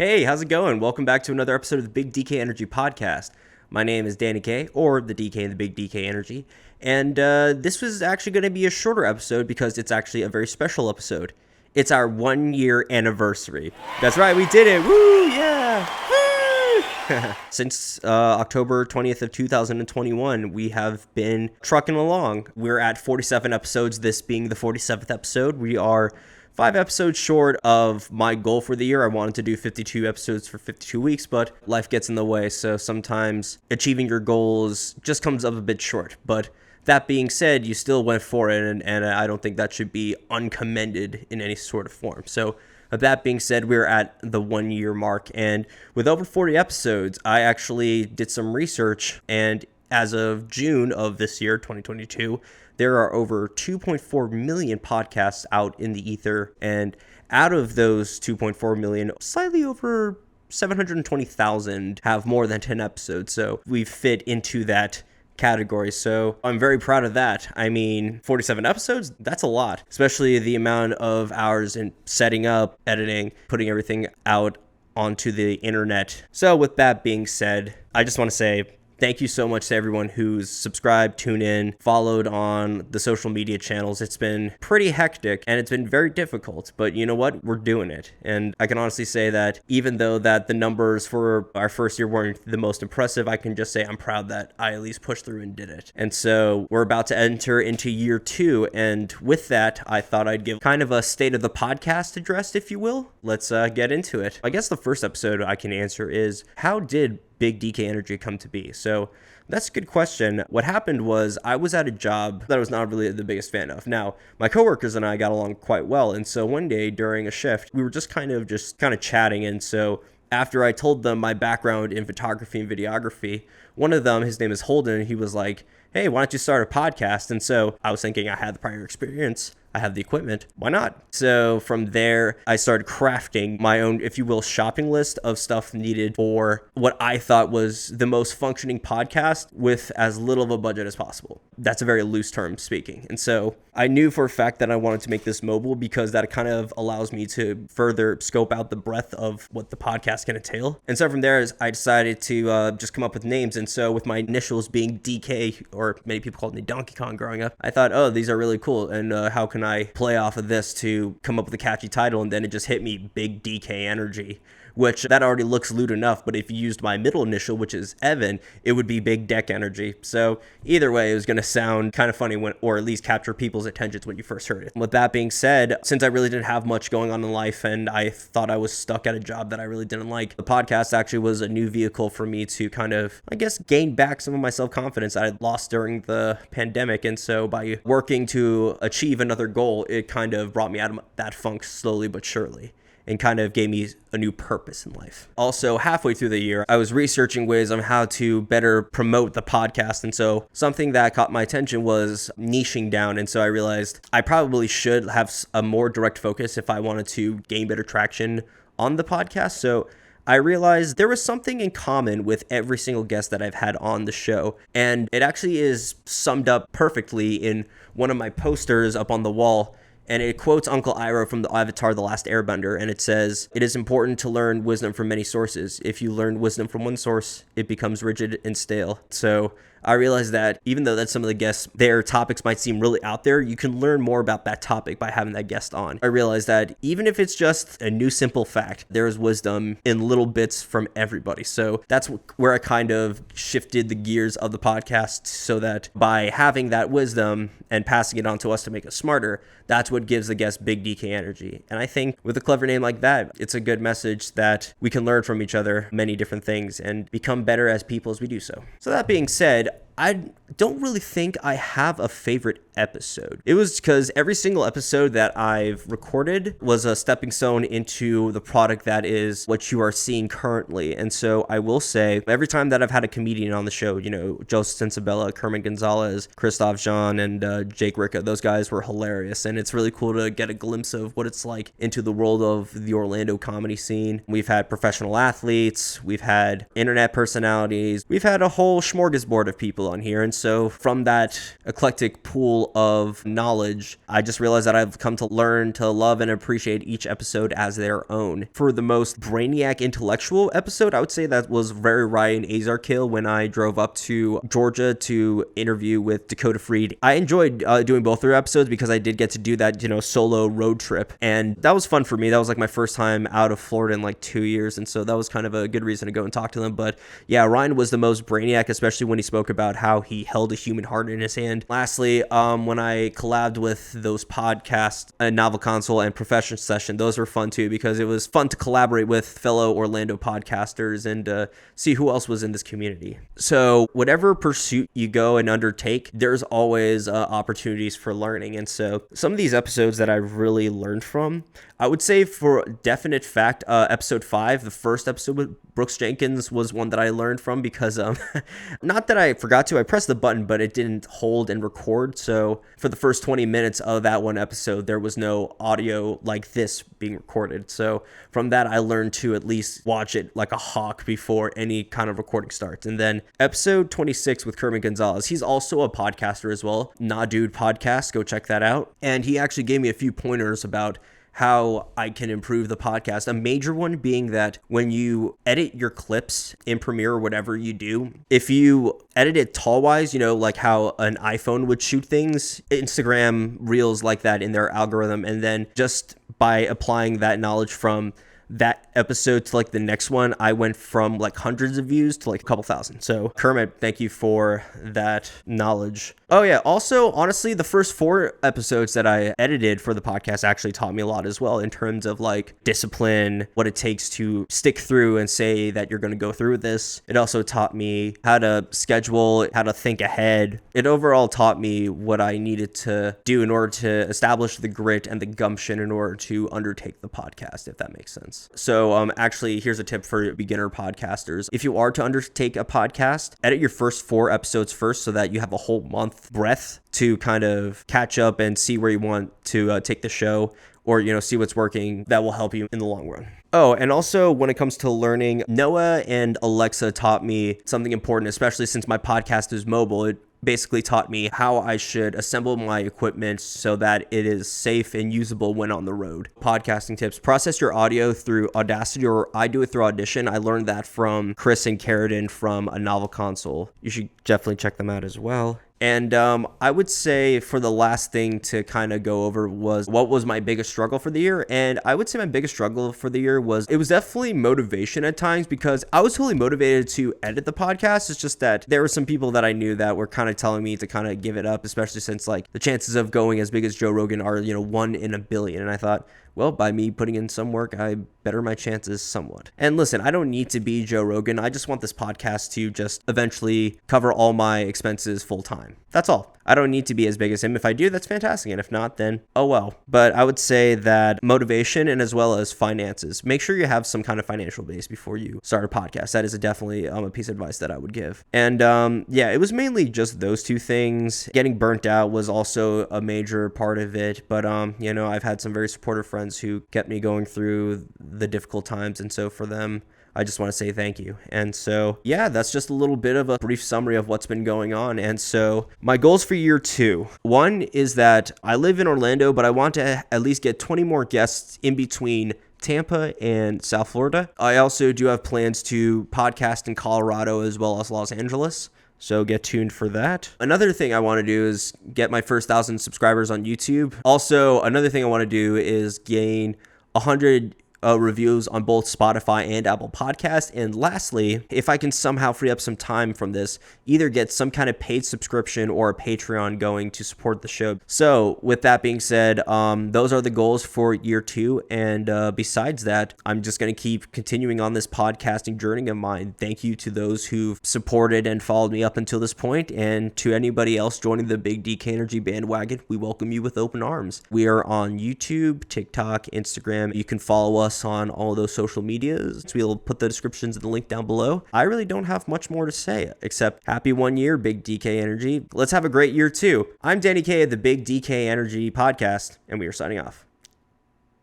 Hey, how's it going? Welcome back to another episode of the Big DK Energy Podcast. My name is Danny K, or the DK and the Big DK Energy, and this was actually going to be a shorter episode because it's actually a very special episode. It's our 1 year anniversary. That's right, we did it! Woo! Yeah! Woo! Since October 20th of 2021, we have been trucking along. We're at 47 episodes, this being the 47th episode. We are 5 episodes short of my goal for the year. I wanted to do 52 episodes for 52 weeks, but life gets in the way, so sometimes achieving your goals just comes up a bit short. But that being said, you still went for it, and I don't think that should be uncommended in any sort of form. So that being said, we're at the 1 year mark, and with over 40 episodes, I actually did some research, and as of June of this year, 2022, there are over 2.4 million podcasts out in the ether, and out of those 2.4 million, slightly over 720,000 have more than 10 episodes, so we fit into that category. So I'm very proud of that. I mean, 47 episodes, that's a lot, especially the amount of hours in setting up, editing, putting everything out onto the internet. So with that being said, I just want to say thank you so much to everyone who's subscribed, tuned in, followed on the social media channels. It's been pretty hectic and it's been very difficult, but you know what? We're doing it. And I can honestly say that even though that the numbers for our first year weren't the most impressive, I can just say I'm proud that I at least pushed through and did it. And so we're about to enter into year 2. And with that, I thought I'd give kind of a state of the podcast address, if you will. Let's get into it. I guess the first episode I can answer is, how did Big DK Energy come to be? So that's a good question. What happened was I was at a job that I was not really the biggest fan of. Now, my coworkers and I got along quite well, and so one day during a shift, we were just kind of chatting, and so after I told them my background in photography and videography, one of them, his name is Holden, he was like, hey, why don't you start a podcast? And so I was thinking, I had the prior experience, I have the equipment, why not? So from there, I started crafting my own, if you will, shopping list of stuff needed for what I thought was the most functioning podcast with as little of a budget as possible. That's a very loose term speaking. And so I knew for a fact that I wanted to make this mobile because that kind of allows me to further scope out the breadth of what the podcast can entail. And so from there, I decided to just come up with names. And so with my initials being DK, or many people called me Donkey Kong growing up, I thought, oh, these are really cool. And how can I play off of this to come up with a catchy title? And then it just hit me, Big DK Energy, which that already looks lewd enough, but if you used my middle initial, which is Evan, it would be Big Deck Energy. So either way, it was going to sound kind of funny or at least capture people's attentions when you first heard it. With that being said, since I really didn't have much going on in life and I thought I was stuck at a job that I really didn't like, the podcast actually was a new vehicle for me to kind of, I guess, gain back some of my self-confidence I had lost during the pandemic. And so by working to achieve another goal, it kind of brought me out of that funk slowly but surely, and kind of gave me a new purpose in life. Also, halfway through the year, I was researching ways on how to better promote the podcast. And so something that caught my attention was niching down. And so I realized I probably should have a more direct focus if I wanted to gain better traction on the podcast. So I realized there was something in common with every single guest that I've had on the show. And it actually is summed up perfectly in one of my posters up on the wall. And it quotes Uncle Iroh from the Avatar: The Last Airbender, and it says, "It is important to learn wisdom from many sources. If you learn wisdom from one source, it becomes rigid and stale." So I realized that even though that some of the guests, their topics might seem really out there, you can learn more about that topic by having that guest on. I realized that even if it's just a new simple fact, there is wisdom in little bits from everybody. So that's where I kind of shifted the gears of the podcast, so that by having that wisdom and passing it on to us to make us smarter, that's what gives the guest Big DK Energy. And I think with a clever name like that, it's a good message that we can learn from each other many different things and become better as people as we do so. So that being said, I don't really think I have a favorite episode. It was because every single episode that I've recorded was a stepping stone into the product that is what you are seeing currently. And so I will say, every time that I've had a comedian on the show, you know, Joseph Sensabella, Kermit Gonzalez, Christoph Jean, and Jake Ricca, those guys were hilarious. And it's really cool to get a glimpse of what it's like into the world of the Orlando comedy scene. We've had professional athletes, we've had internet personalities, we've had a whole smorgasbord of people on here. And so from that eclectic pool of knowledge, I just realized that I've come to learn to love and appreciate each episode as their own. For the most brainiac intellectual episode, I would say that was Very Ryan Azarkill when I drove up to Georgia to interview with Dakota Freed. I enjoyed doing both their episodes because I did get to do that, solo road trip. And that was fun for me. That was like my first time out of Florida in like 2 years. And so that was kind of a good reason to go and talk to them. But yeah, Ryan was the most brainiac, especially when he spoke about how he held a human heart in his hand. Lastly, when I collabed with those podcasts, Novel Console and Profession Session, those were fun too, because it was fun to collaborate with fellow Orlando podcasters and see who else was in this community. So whatever pursuit you go and undertake, there's always opportunities for learning. And so some of these episodes that I really learned from, I would say for definite fact, episode 5, the first episode with Brooks Jenkins, was one that I learned from because not that I forgot to, I pressed the button, but it didn't hold and record. So for the first 20 minutes of that one episode, there was no audio like this being recorded. So from that, I learned to at least watch it like a hawk before any kind of recording starts. And then episode 26 with Kermit Gonzalez, he's also a podcaster as well. Nah Dude Podcast, go check that out. And he actually gave me a few pointers about how I can improve the podcast. A major one being that when you edit your clips in Premiere or whatever you do, if you edit it tall-wise, like how an iPhone would shoot things, Instagram Reels like that in their algorithm, and then just by applying that knowledge from that episode to like the next one, I went from like hundreds of views to like a couple thousand. So Kermit, thank you for that knowledge. Oh yeah, also honestly, the first 4 episodes that I edited for the podcast actually taught me a lot as well in terms of like discipline, what it takes to stick through and say that you're going to go through with this. It also taught me how to schedule, how to think ahead. It overall taught me what I needed to do in order to establish the grit and the gumption in order to undertake the podcast, if that makes sense. So actually, here's a tip for beginner podcasters. If you are to undertake a podcast, edit your first 4 episodes first so that you have a whole month breath to kind of catch up and see where you want to take the show, or, see what's working. That will help you in the long run. Oh, and also when it comes to learning, Noah and Alexa taught me something important, especially since my podcast is mobile. It basically taught me how I should assemble my equipment so that it is safe and usable when on the road. Podcasting tips: process your audio through Audacity, or I do it through Audition. I learned that from Chris and Carradine from A Novel Console. You should definitely check them out as well. And I would say for the last thing to kind of go over was what was my biggest struggle for the year. And I would say my biggest struggle for the year was definitely motivation at times, because I was totally motivated to edit the podcast. It's just that there were some people that I knew that were kind of telling me to kind of give it up, especially since like the chances of going as big as Joe Rogan are, 1 in a billion. And I thought, well, by me putting in some work, I better my chances somewhat. And listen, I don't need to be Joe Rogan. I just want this podcast to just eventually cover all my expenses full time. That's all. I don't need to be as big as him. If I do, that's fantastic. And if not, then oh well. But I would say that motivation and as well as finances. Make sure you have some kind of financial base before you start a podcast. That is definitely a piece of advice that I would give. And yeah, it was mainly just those 2 things. Getting burnt out was also a major part of it. But I've had some very supportive friends who kept me going through the difficult times. And so for them, I just want to say thank you. And so, yeah, that's just a little bit of a brief summary of what's been going on. And so my goals for year 2. One is that I live in Orlando, but I want to at least get 20 more guests in between Tampa and South Florida. I also do have plans to podcast in Colorado as well as Los Angeles. So get tuned for that. Another thing I want to do is get my first 1,000 subscribers on YouTube. Also, another thing I want to do is gain 100 reviews on both Spotify and Apple Podcasts. And lastly, if I can somehow free up some time from this, either get some kind of paid subscription or a Patreon going to support the show. So with that being said, those are the goals for year 2. And besides that, I'm just going to keep continuing on this podcasting journey of mine. Thank you to those who've supported and followed me up until this point. And to anybody else joining the Big DK Energy bandwagon, we welcome you with open arms. We are on YouTube, TikTok, Instagram. You can follow us on all those social medias. We'll put the descriptions in the link down below. I really don't have much more to say except happy 1 year, Big DK Energy. Let's have a great year 2. I'm Danny K of the Big DK Energy podcast, and we are signing off.